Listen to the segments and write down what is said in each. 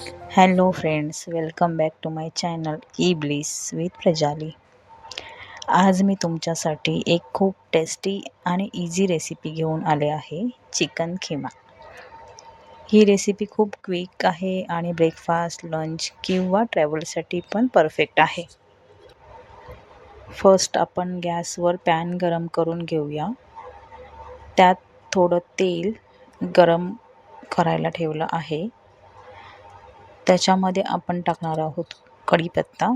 Hello friends, welcome back to my channel E bliss with Prajali. आज मी तुमच्यासाठी एक खूप टेस्टी आणि इझी रेसिपी घेऊन आले आहे, चिकन खिमा. ही रेसिपी खूप क्विक आहे आणि ब्रेकफास्ट, लंच किंवा ट्रॅव्हलसाठी पण परफेक्ट आहे. फर्स्ट आपण गॅसवर पॅन गरम करून घेऊया. त्यात थोडं तेल गरम करायला ठेवलं आहे. त्याच्यामध्ये आपण टाकणार आहोत कढीपत्ता,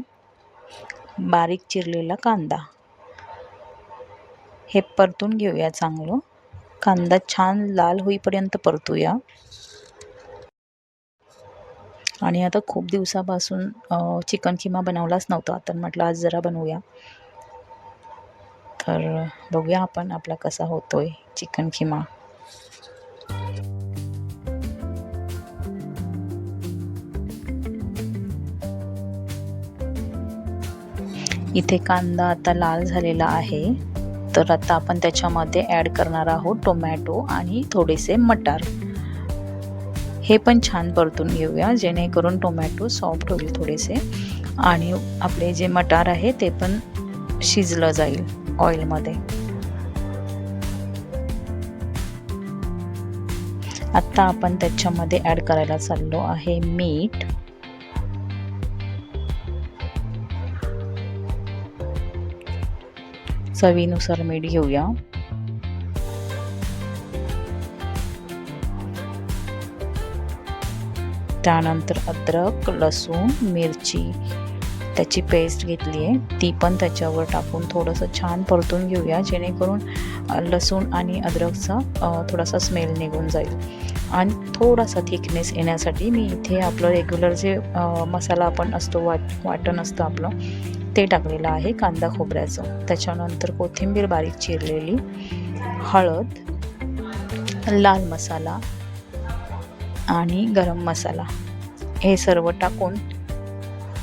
बारीक चिरलेला कांदा. हे परतून घेऊया चांगलं. कांदा छान लाल होईपर्यंत परतूया. आणि आता खूप दिवसापासून चिकन खिमा बनवलाच नव्हता, तर म्हटलं आज जरा बनवूया. तर बघूया आपण आपला कसा होतोय चिकन खिमा. इथे कांदा आता लाल झालेला आहे. तर आता आपण त्याच्यामध्ये ॲड करणार आहोत टोमॅटो आणि थोडेसे मटार. हे पण छान परतून घेऊया, जेणेकरून टोमॅटो सॉफ्ट होईल थोडेसे आणि आपले जे मटार आहे ते पण शिजलं जाईल ऑइलमध्ये. आता आपण त्याच्यामध्ये ॲड करायला चाललो आहे मीठ, चवीनुसार मीठ घेऊया. त्यानंतर अद्रक, लसूण, मिरची त्याची पेस्ट घेतली आहे, ती पण त्याच्यावर टाकून थोडंसं छान परतून घेऊया, जेणेकरून लसूण आणि अद्रकचा थोडासा स्मेल निघून जाईल. आणि थोडासा थिकनेस येण्यासाठी मी इथे आपलं रेग्युलर जे मसाला आपण असतो वाटण असतं आपलं, ते टाकलेलं आहे कांदा खोबऱ्याचं. त्याच्यानंतर कोथिंबीर बारीक चिरलेली, हळद, लाल मसाला आणि गरम मसाला हे सर्व टाकून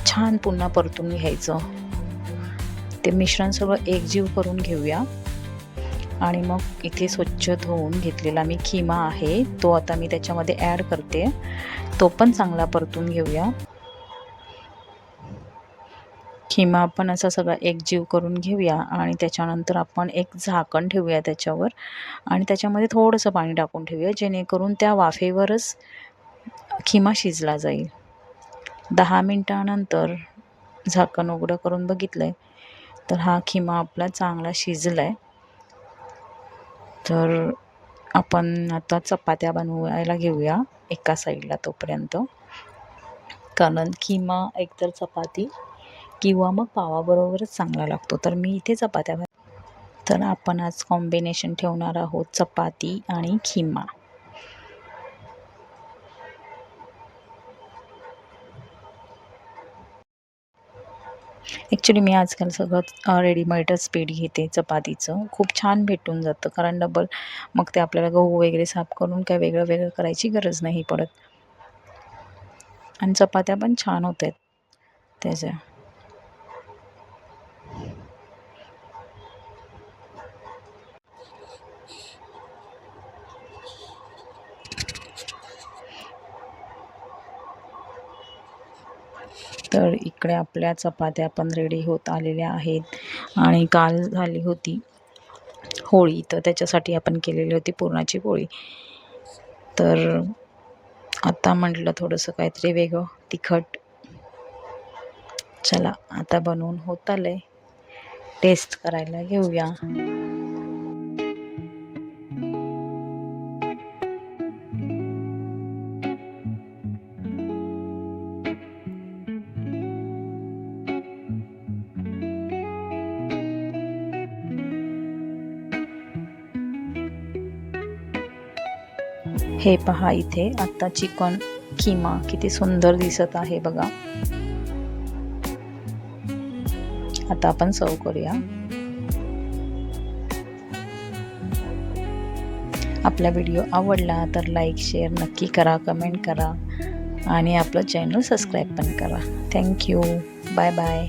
छान पुन्हा परतून घ्यायचं. ते मिश्रण सगळं एकजीव करून घेऊया. आणि मग इथे स्वच्छ धुवून घेतलेला मी खिमा आहे, तो आता मी त्याच्यामध्ये ॲड करते. तो पण चांगला परतून घेऊया. खिमा आपण असा सगळा एकजीव करून घेऊया आणि त्याच्यानंतर आपण एक झाकण ठेवूया त्याच्यावर आणि त्याच्यामध्ये थोडंसं पाणी टाकून ठेवूया, जेणेकरून त्या वाफेवरच खिमा शिजला जाईल. 10 मिनिटानंतर झाकण उघडं करून बघितलंय तर हा खिमा आपला चांगला शिजलाय. तर आपण आता चपात्या बनवायला घेऊया एका साईडला तोपर्यंत, कारण खिमा एकतर चपाती किंवा मग पावाबरोबरच चांगला लागतो. तर मी इथे चपात्या तर आपण आज कॉम्बिनेशन ठेवणार आहोत चपाती आणि खिमा. ॲक्च्युली मी आजकाल सगळं रेडीमेडच पीठ घेते चपातीचं. खूप छान भेटून जातं, कारण डबल मग ते आपल्याला गहू वगैरे साफ करून काय वेगळं वेगळं करायची गरज नाही पडत. आणि चपात्या पण छान होत आहेत त्याच्या. तर इकडे आपल्या चपात्या पण रेडी होत आलेल्या आहेत. आणि काल झाली होती होळी, तर त्याच्यासाठी आपण केलेली होती पुरणाची पोळी. तर आता म्हटलं थोडंसं काहीतरी वेगळं तिखट. चला आता बनवून होत आलंय, टेस्ट करायला घेऊया. हे पहा, इथे आता चिकन खिमा किती सुंदर दिसत आहे बघा. आता आपण सर्व करूया. आपला व्हिडिओ आवडला तर लाईक शेअर नक्की करा, कमेंट करा आणि आपलं चॅनल सबस्क्राईब पण करा. थँक्यू. Bye bye.